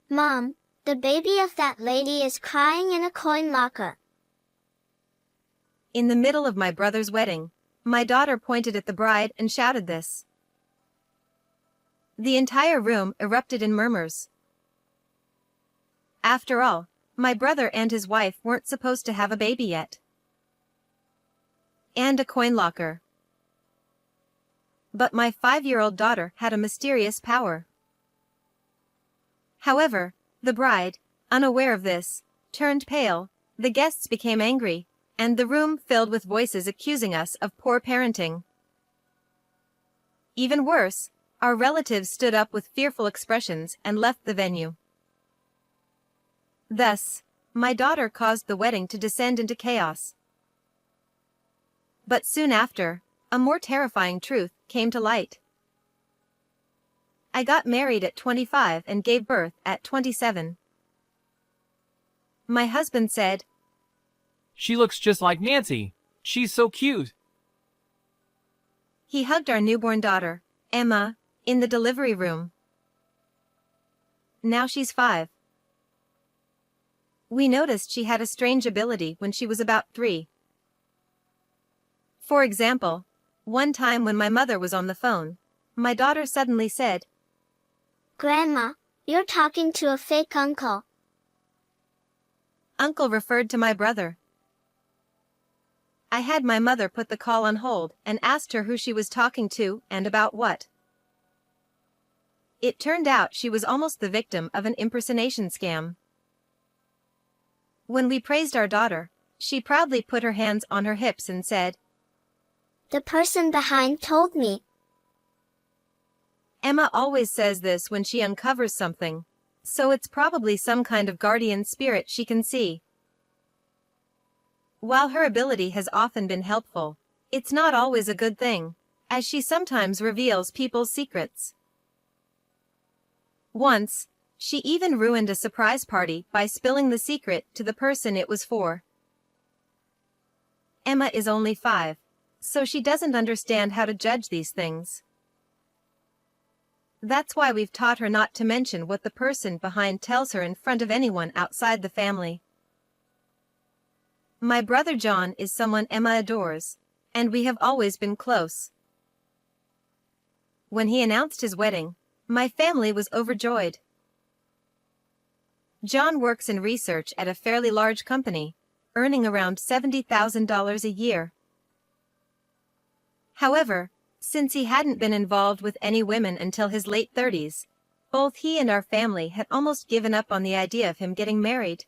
Mom, the baby of that lady is crying in a coin locker. In the middle of my brother's wedding, my daughter pointed at the bride and shouted this. The entire room erupted in murmurs. After all, my brother and his wife weren't supposed to have a baby yet. And a coin locker. But my 5-year-old daughter had a mysterious power. However, the bride, unaware of this, turned pale, the guests became angry, and the room filled with voices accusing us of poor parenting. Even worse, our relatives stood up with fearful expressions and left the venue. Thus, my daughter caused the wedding to descend into chaos. But soon after, a more terrifying truth came to light. I got married at 25 and gave birth at 27. My husband said, "She looks just like Nancy. She's so cute." He hugged our newborn daughter, Emma, in the delivery room. Now she's 5. We noticed she had a strange ability when she was about 3. For example, one time when my mother was on the phone, my daughter suddenly said, Grandma, you're talking to a fake uncle. Uncle referred to my brother. I had my mother put the call on hold and asked her who she was talking to and about what. It turned out she was almost the victim of an impersonation scam. When we praised our daughter, she proudly put her hands on her hips and said, The person behind told me. Emma always says this when she uncovers something, so it's probably some kind of guardian spirit she can see. While her ability has often been helpful, it's not always a good thing, as she sometimes reveals people's secrets. Once, she even ruined a surprise party by spilling the secret to the person it was for. Emma is only 5, so she doesn't understand how to judge these things. That's why we've taught her not to mention what the person behind tells her in front of anyone outside the family. My brother John is someone Emma adores, and we have always been close. When he announced his wedding, my family was overjoyed. John works in research at a fairly large company, earning around $70,000 a year. However, since he hadn't been involved with any women until his late 30s, both he and our family had almost given up on the idea of him getting married.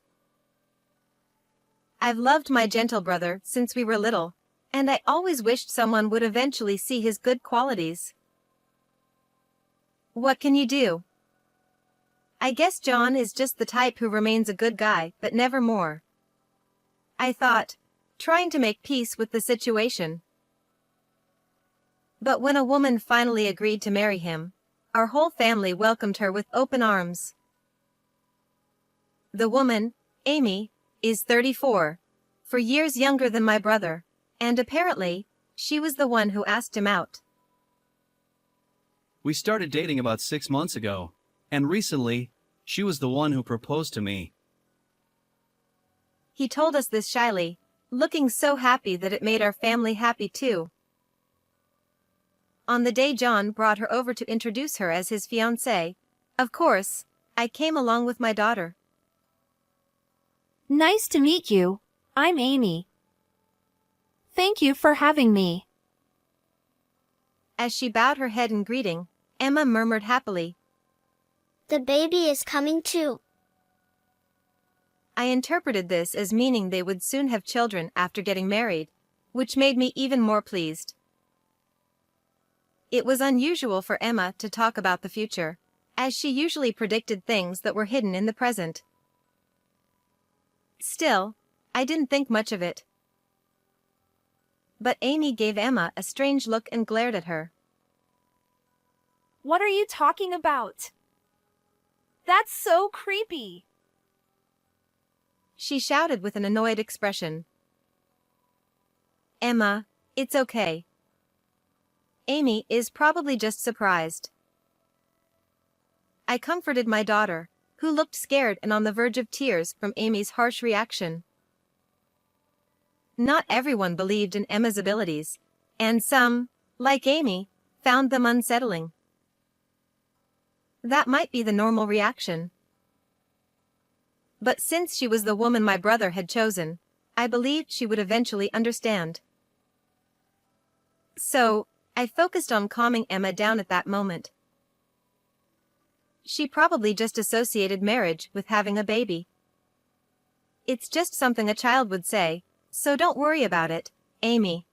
I've loved my gentle brother since we were little, and I always wished someone would eventually see his good qualities. What can you do? I guess John is just the type who remains a good guy, but never more. I thought, trying to make peace with the situation. But when a woman finally agreed to marry him, our whole family welcomed her with open arms. The woman, Amy, is 34, 4 years younger than my brother, and apparently, she was the one who asked him out. We started dating about 6 months ago, and recently, she was the one who proposed to me. He told us this shyly, looking so happy that it made our family happy too. On the day John brought her over to introduce her as his fiancée, of course, I came along with my daughter. Nice to meet you. I'm Amy. Thank you for having me. As she bowed her head in greeting, Emma murmured happily, The baby is coming too. I interpreted this as meaning they would soon have children after getting married, which made me even more pleased. It was unusual for Emma to talk about the future, as she usually predicted things that were hidden in the present. Still, I didn't think much of it. But Amy gave Emma a strange look and glared at her. What are you talking about? That's so creepy. She shouted with an annoyed expression. Emma, it's okay. Amy is probably just surprised. I comforted my daughter, who looked scared and on the verge of tears from Amy's harsh reaction. Not everyone believed in Emma's abilities, and some, like Amy, found them unsettling. That might be the normal reaction. But since she was the woman my brother had chosen, I believed she would eventually understand. So, I focused on calming Emma down at that moment. She probably just associated marriage with having a baby. It's just something a child would say, so don't worry about it, Amy.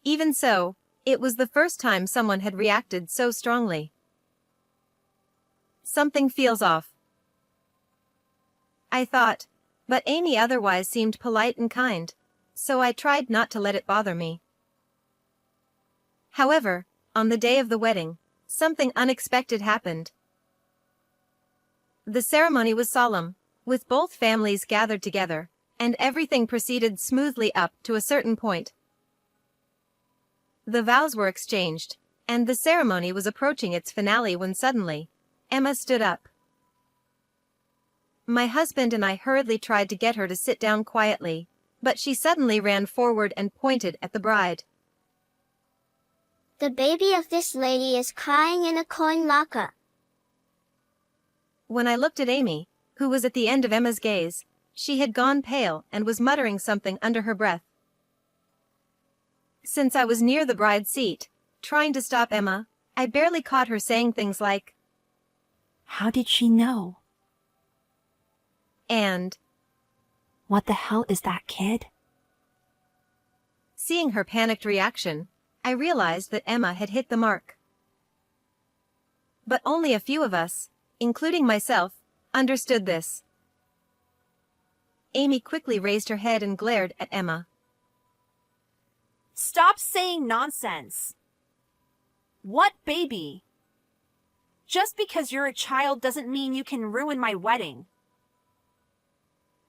Even so, it was the first time someone had reacted so strongly. Something feels off, I thought, but Amy otherwise seemed polite and kind, so I tried not to let it bother me. However, on the day of the wedding, something unexpected happened. The ceremony was solemn, with both families gathered together, and everything proceeded smoothly up to a certain point. The vows were exchanged, and the ceremony was approaching its finale when suddenly, Emma stood up. My husband and I hurriedly tried to get her to sit down quietly, but she suddenly ran forward and pointed at the bride. The baby of this lady is crying in a coin locker. When I looked at Amy, who was at the end of Emma's gaze, she had gone pale and was muttering something under her breath. Since I was near the bride's seat, trying to stop Emma, I barely caught her saying things like, How did she know? and, What the hell is that kid? seeing her panicked reaction, I realized that Emma had hit the mark. But only a few of us, including myself, understood this. Amy quickly raised her head and glared at Emma. Stop saying nonsense. What baby? Just because you're a child doesn't mean you can ruin my wedding.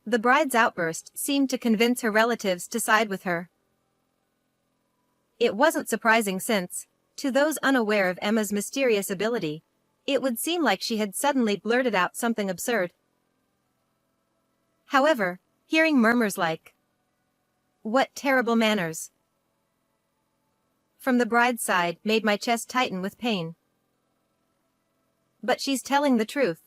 The bride's outburst seemed to convince her relatives to side with her. It wasn't surprising since, to those unaware of Emma's mysterious ability, it would seem like she had suddenly blurted out something absurd. However, hearing murmurs like, "What terrible manners!" from the bride's side made my chest tighten with pain. But she's telling the truth.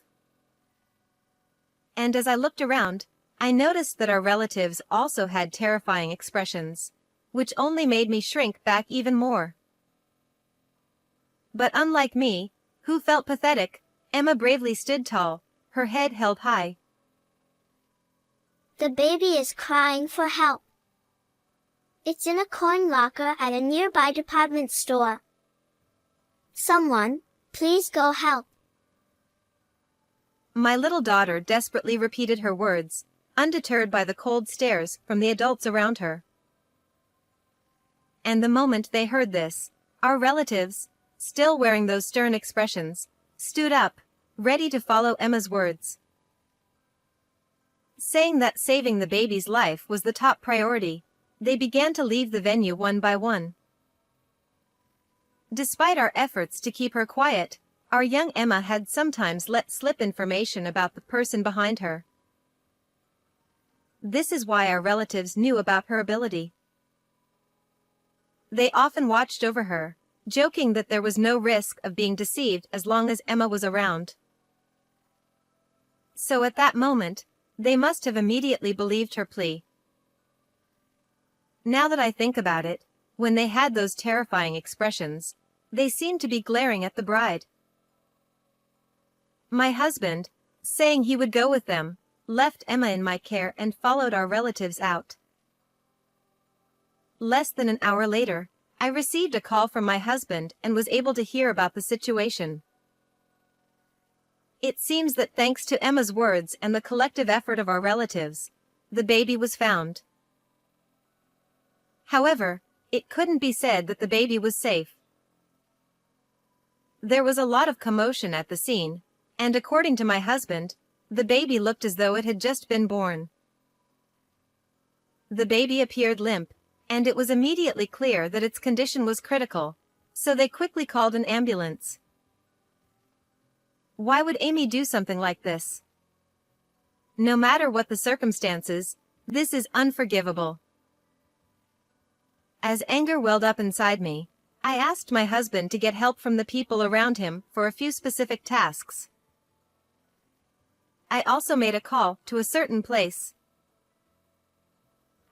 And as I looked around, I noticed that our relatives also had terrifying expressions, which only made me shrink back even more. But unlike me, who felt pathetic, Emma bravely stood tall, her head held high. The baby is crying for help. It's in a coin locker at a nearby department store. Someone, please go help. My little daughter desperately repeated her words, undeterred by the cold stares from the adults around her. And the moment they heard this, our relatives, still wearing those stern expressions, stood up, ready to follow Emma's words. Saying that saving the baby's life was the top priority, they began to leave the venue one by one. Despite our efforts to keep her quiet, our young Emma had sometimes let slip information about the person behind her. This is why our relatives knew about her ability. They often watched over her, joking that there was no risk of being deceived as long as Emma was around. So at that moment, they must have immediately believed her plea. Now that I think about it, when they had those terrifying expressions, they seemed to be glaring at the bride. My husband, saying he would go with them, left Emma in my care and followed our relatives out. Less than an hour later, I received a call from my husband and was able to hear about the situation. It seems that thanks to Emma's words and the collective effort of our relatives, the baby was found. However, it couldn't be said that the baby was safe. There was a lot of commotion at the scene, and according to my husband, the baby looked as though it had just been born. The baby appeared limp, and it was immediately clear that its condition was critical, so they quickly called an ambulance. Why would Amy do something like this? No matter what the circumstances, this is unforgivable. As anger welled up inside me, I asked my husband to get help from the people around him for a few specific tasks. I also made a call to a certain place.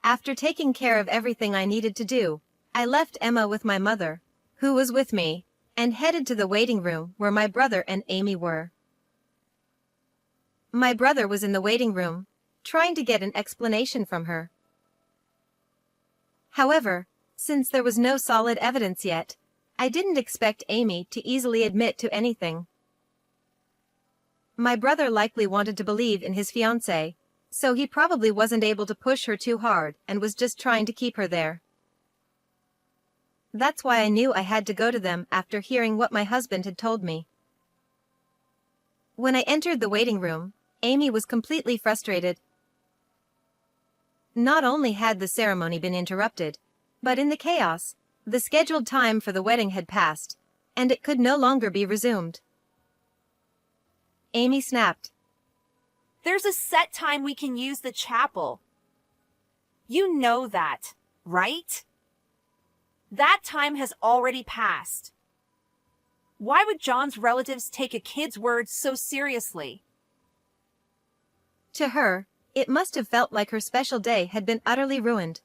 After taking care of everything I needed to do, I left Emma with my mother, who was with me, and headed to the waiting room where my brother and Amy were. My brother was in the waiting room, trying to get an explanation from her. However, since there was no solid evidence yet, I didn't expect Amy to easily admit to anything. My brother likely wanted to believe in his fiancée, so he probably wasn't able to push her too hard and was just trying to keep her there. That's why I knew I had to go to them after hearing what my husband had told me. When I entered the waiting room, Amy was completely frustrated. Not only had the ceremony been interrupted, but in the chaos, the scheduled time for the wedding had passed, and it could no longer be resumed. Amy snapped. There's a set time we can use the chapel. You know that, right? That time has already passed. Why would John's relatives take a kid's words so seriously? To her, it must have felt like her special day had been utterly ruined.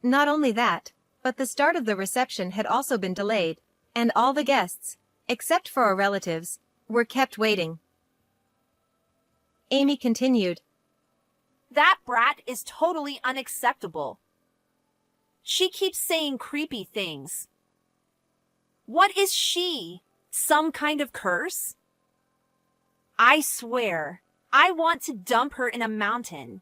Not only that, but the start of the reception had also been delayed, and all the guests, except for our relatives, were kept waiting. Amy continued. That brat is totally unacceptable. She keeps saying creepy things. What is she? Some kind of curse? I swear, I want to dump her in a mountain.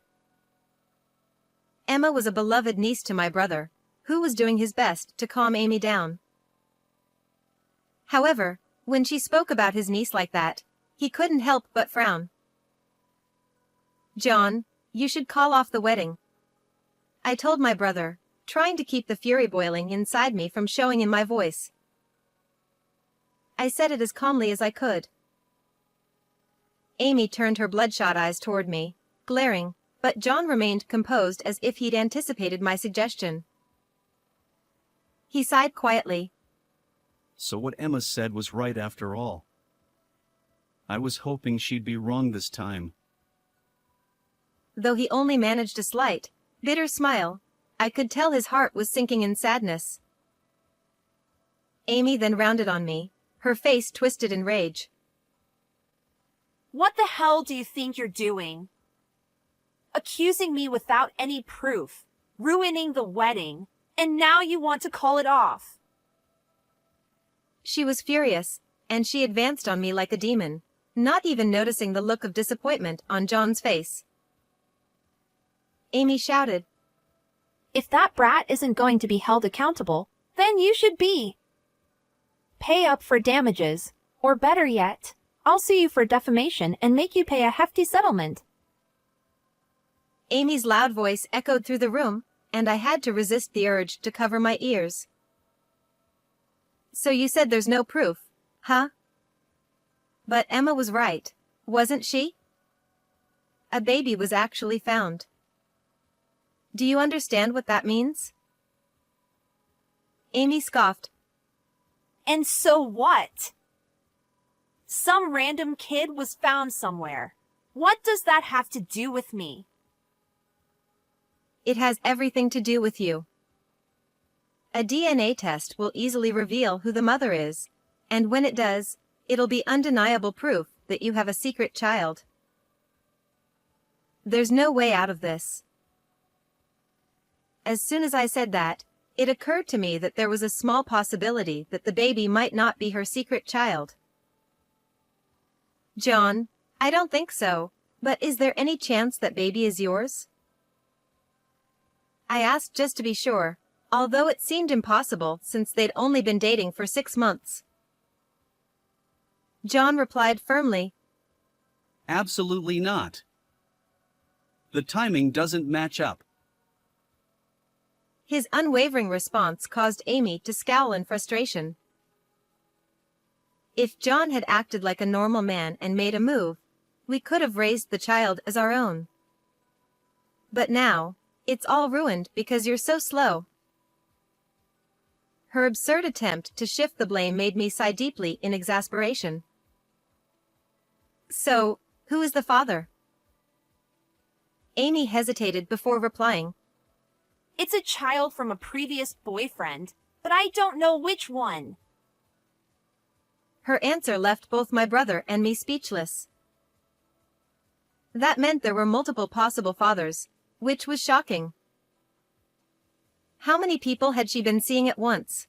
Emma was a beloved niece to my brother, who was doing his best to calm Amy down. However, when she spoke about his niece like that, he couldn't help but frown. John, you should call off the wedding, I told my brother, trying to keep the fury boiling inside me from showing in my voice. I said it as calmly as I could. Amy turned her bloodshot eyes toward me, glaring, but John remained composed as if he'd anticipated my suggestion. He sighed quietly. So what Emma said was right after all. I was hoping she'd be wrong this time. Though he only managed a slight, bitter smile, I could tell his heart was sinking in sadness. Amy then rounded on me, her face twisted in rage. What the hell do you think you're doing? Accusing me without any proof, ruining the wedding, and now you want to call it off. She was furious, and she advanced on me like a demon, not even noticing the look of disappointment on John's face. Amy shouted, If that brat isn't going to be held accountable, then you should be. Pay up for damages, or better yet, I'll sue you for defamation and make you pay a hefty settlement. Amy's loud voice echoed through the room, and I had to resist the urge to cover my ears. So you said there's no proof, huh? But Emma was right, wasn't she? A baby was actually found. Do you understand what that means? Amy scoffed. And so what? Some random kid was found somewhere. What does that have to do with me? It has everything to do with you. A DNA test will easily reveal who the mother is, and when it does, it'll be undeniable proof that you have a secret child. There's no way out of this. As soon as I said that, it occurred to me that there was a small possibility that the baby might not be her secret child. John, I don't think so, but is there any chance that baby is yours? I asked just to be sure, although it seemed impossible since they'd only been dating for 6 months. John replied firmly, Absolutely not. The timing doesn't match up. His unwavering response caused Amy to scowl in frustration. If John had acted like a normal man and made a move, we could have raised the child as our own. But now, it's all ruined because you're so slow. Her absurd attempt to shift the blame made me sigh deeply in exasperation. So, who is the father? Amy hesitated before replying. It's a child from a previous boyfriend, but I don't know which one. Her answer left both my brother and me speechless. That meant there were multiple possible fathers, which was shocking. How many people had she been seeing at once?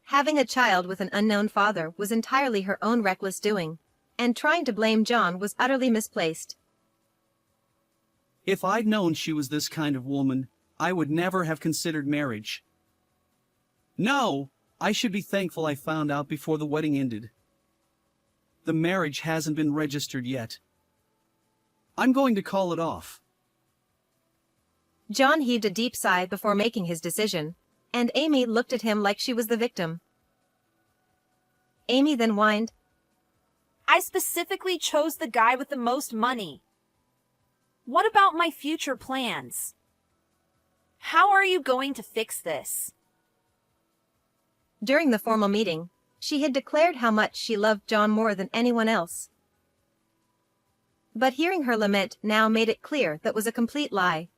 Having a child with an unknown father was entirely her own reckless doing, and trying to blame John was utterly misplaced. If I'd known she was this kind of woman, I would never have considered marriage. No, I should be thankful I found out before the wedding ended. The marriage hasn't been registered yet. I'm going to call it off. John heaved a deep sigh before making his decision, and Amy looked at him like she was the victim. Amy then whined, I specifically chose the guy with the most money. What about my future plans? How are you going to fix this? During the formal meeting, she had declared how much she loved John more than anyone else. But hearing her lament now made it clear that was a complete lie.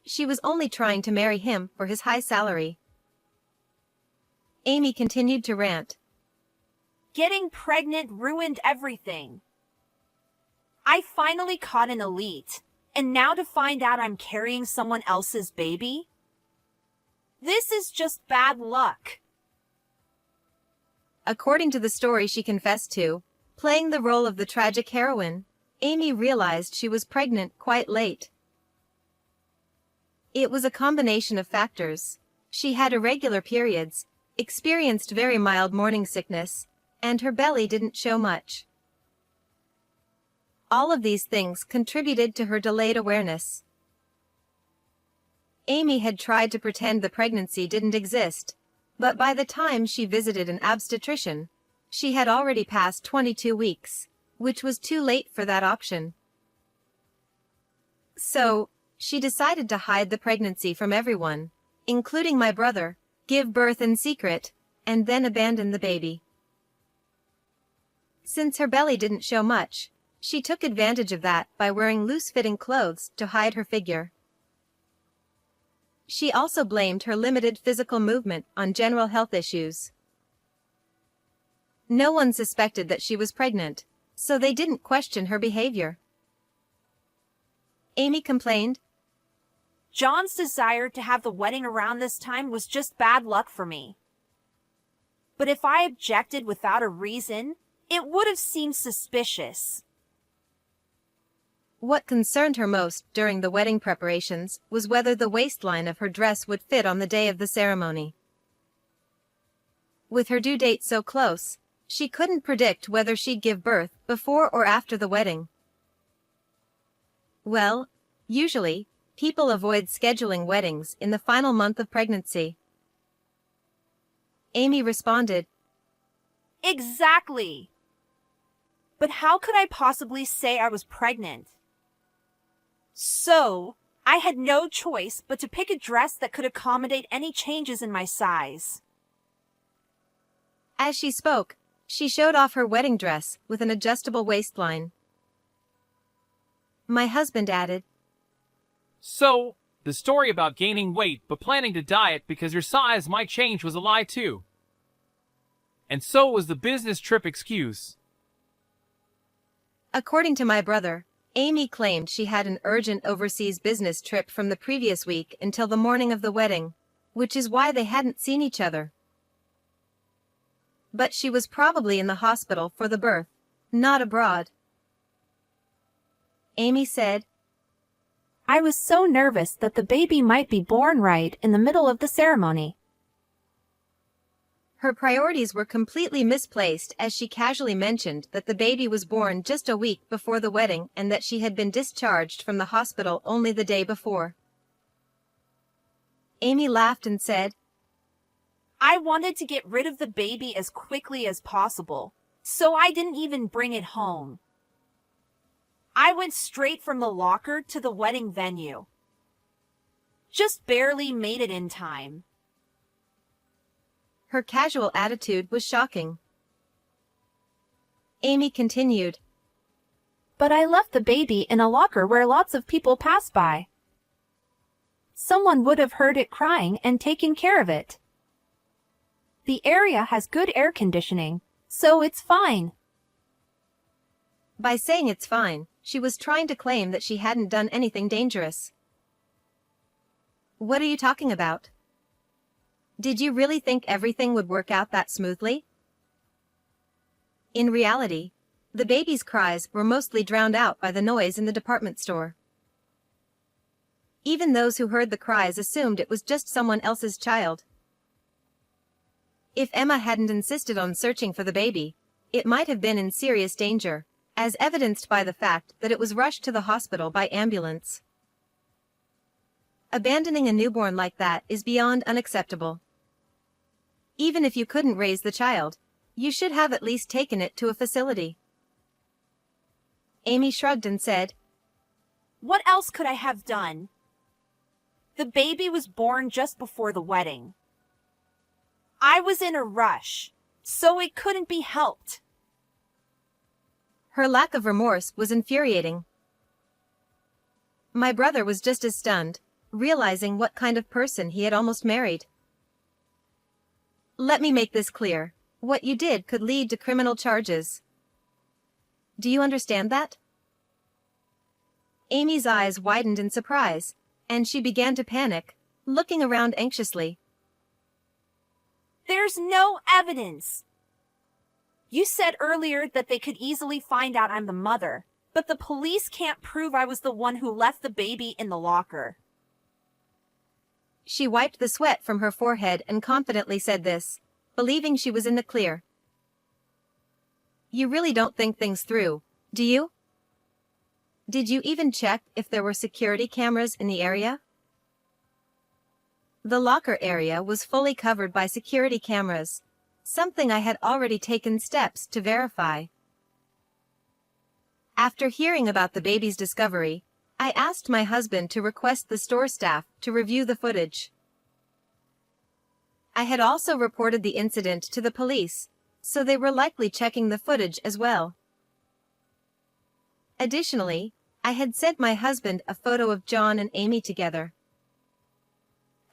She was only trying to marry him for his high salary. Amy continued to rant. Getting pregnant ruined everything. I finally caught an elite, and now to find out I'm carrying someone else's baby? This is just bad luck. According to the story she confessed to, playing the role of the tragic heroine, Amy realized she was pregnant quite late. It was a combination of factors. She had irregular periods, experienced very mild morning sickness, and her belly didn't show much. All of these things contributed to her delayed awareness. Amy had tried to pretend the pregnancy didn't exist, but by the time she visited an obstetrician, she had already passed 22 weeks, which was too late for that option. So, she decided to hide the pregnancy from everyone, including my brother, give birth in secret, and then abandon the baby. Since her belly didn't show much, she took advantage of that by wearing loose-fitting clothes to hide her figure. She also blamed her limited physical movement on general health issues. No one suspected that she was pregnant, so they didn't question her behavior. Amy complained, John's desire to have the wedding around this time was just bad luck for me. But if I objected without a reason, it would have seemed suspicious. What concerned her most during the wedding preparations was whether the waistline of her dress would fit on the day of the ceremony. With her due date so close, she couldn't predict whether she'd give birth before or after the wedding. Well, usually, people avoid scheduling weddings in the final month of pregnancy. Amy responded, Exactly. But how could I possibly say I was pregnant? So, I had no choice but to pick a dress that could accommodate any changes in my size. As she spoke, she showed off her wedding dress with an adjustable waistline. My husband added, So, the story about gaining weight but planning to diet because your size might change was a lie too. And so was the business trip excuse. According to my brother, Amy claimed she had an urgent overseas business trip from the previous week until the morning of the wedding, which is why they hadn't seen each other. But she was probably in the hospital for the birth, not abroad. Amy said, I was so nervous that the baby might be born right in the middle of the ceremony. Her priorities were completely misplaced as she casually mentioned that the baby was born just a week before the wedding and that she had been discharged from the hospital only the day before. Amy laughed and said, I wanted to get rid of the baby as quickly as possible, so I didn't even bring it home. I went straight from the locker to the wedding venue. Just barely made it in time. Her casual attitude was shocking. Amy continued. But I left the baby in a locker where lots of people pass by. Someone would have heard it crying and taken care of it. The area has good air conditioning, so it's fine. By saying it's fine, she was trying to claim that she hadn't done anything dangerous. What are you talking about? Did you really think everything would work out that smoothly? In reality, the baby's cries were mostly drowned out by the noise in the department store. Even those who heard the cries assumed it was just someone else's child. If Emma hadn't insisted on searching for the baby, it might have been in serious danger, as evidenced by the fact that it was rushed to the hospital by ambulance. Abandoning a newborn like that is beyond unacceptable. Even if you couldn't raise the child, you should have at least taken it to a facility. Amy shrugged and said, What else could I have done? The baby was born just before the wedding. I was in a rush, so it couldn't be helped. Her lack of remorse was infuriating. My brother was just as stunned, realizing what kind of person he had almost married. Let me make this clear. What you did could lead to criminal charges. Do you understand that? Amy's eyes widened in surprise, and she began to panic, looking around anxiously. There's no evidence. You said earlier that they could easily find out I'm the mother, but the police can't prove I was the one who left the baby in the locker. She wiped the sweat from her forehead and confidently said this, believing she was in the clear. You really don't think things through, do you? Did you even check if there were security cameras in the area? The locker area was fully covered by security cameras, something I had already taken steps to verify. After hearing about the baby's discovery, I asked my husband to request the store staff to review the footage. I had also reported the incident to the police, so they were likely checking the footage as well. Additionally, I had sent my husband a photo of John and Amy together.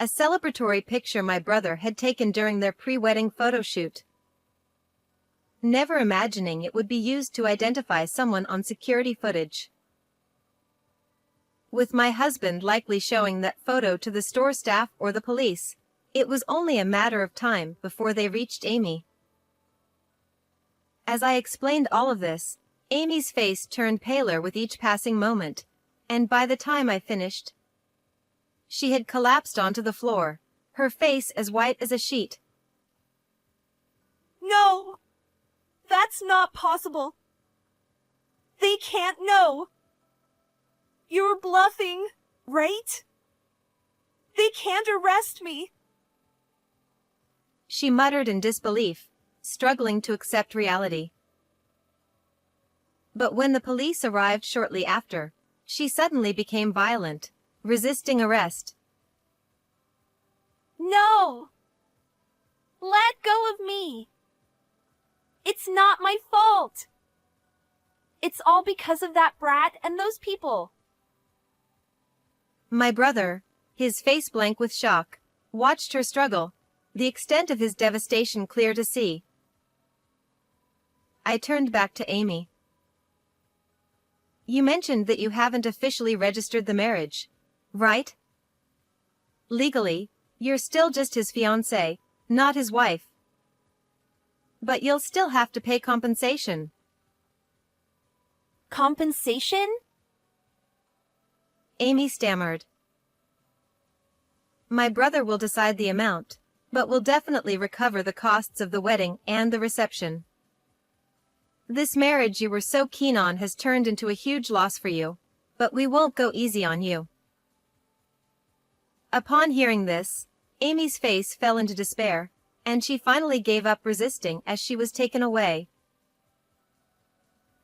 A celebratory picture my brother had taken during their pre-wedding photo shoot. Never imagining it would be used to identify someone on security footage. With my husband likely showing that photo to the store staff or the police, it was only a matter of time before they reached Amy. As I explained all of this, Amy's face turned paler with each passing moment, and by the time I finished, she had collapsed onto the floor, her face as white as a sheet. No! That's not possible. They can't know. You're bluffing, right? They can't arrest me. She muttered in disbelief, struggling to accept reality. But when the police arrived shortly after, she suddenly became violent, resisting arrest. No! Let go of me. It's not my fault. It's all because of that brat and those people. My brother, his face blank with shock, watched her struggle, the extent of his devastation clear to see. I turned back to Amy. You mentioned that you haven't officially registered the marriage, right? Legally, you're still just his fiancée, not his wife. But you'll still have to pay compensation. Compensation? Amy stammered. My brother will decide the amount, but will definitely recover the costs of the wedding and the reception. This marriage you were so keen on has turned into a huge loss for you, but we won't go easy on you. Upon hearing this, Amy's face fell into despair, and she finally gave up resisting as she was taken away.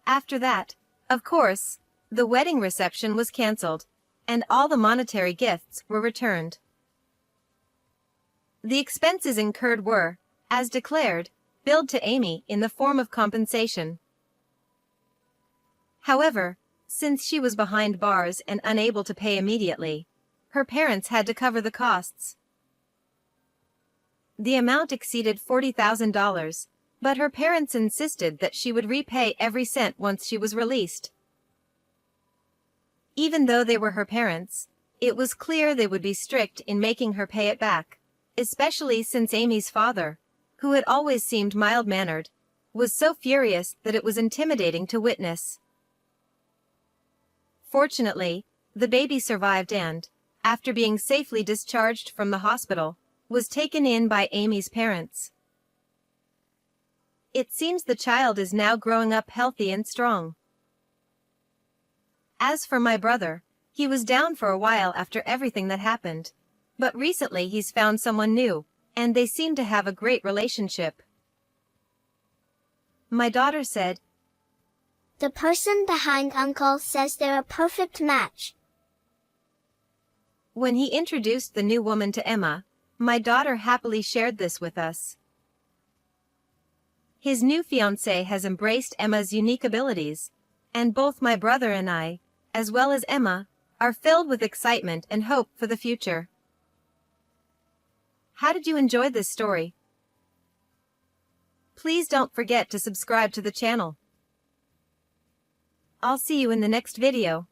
After that, of course, the wedding reception was cancelled, and all the monetary gifts were returned. The expenses incurred were, as declared, billed to Amy in the form of compensation. However, since she was behind bars and unable to pay immediately, her parents had to cover the costs. The amount exceeded $40,000, but her parents insisted that she would repay every cent once she was released. Even though they were her parents, it was clear they would be strict in making her pay it back, especially since Amy's father, who had always seemed mild-mannered, was so furious that it was intimidating to witness. Fortunately, the baby survived and, after being safely discharged from the hospital, was taken in by Amy's parents. It seems the child is now growing up healthy and strong. As for my brother, he was down for a while after everything that happened, but recently he's found someone new, and they seem to have a great relationship. My daughter said, The person behind Uncle says they're a perfect match. When he introduced the new woman to Emma, my daughter happily shared this with us. His new fiancée has embraced Emma's unique abilities, and both my brother and I, as well as Emma, are filled with excitement and hope for the future. How did you enjoy this story? Please don't forget to subscribe to the channel. I'll see you in the next video.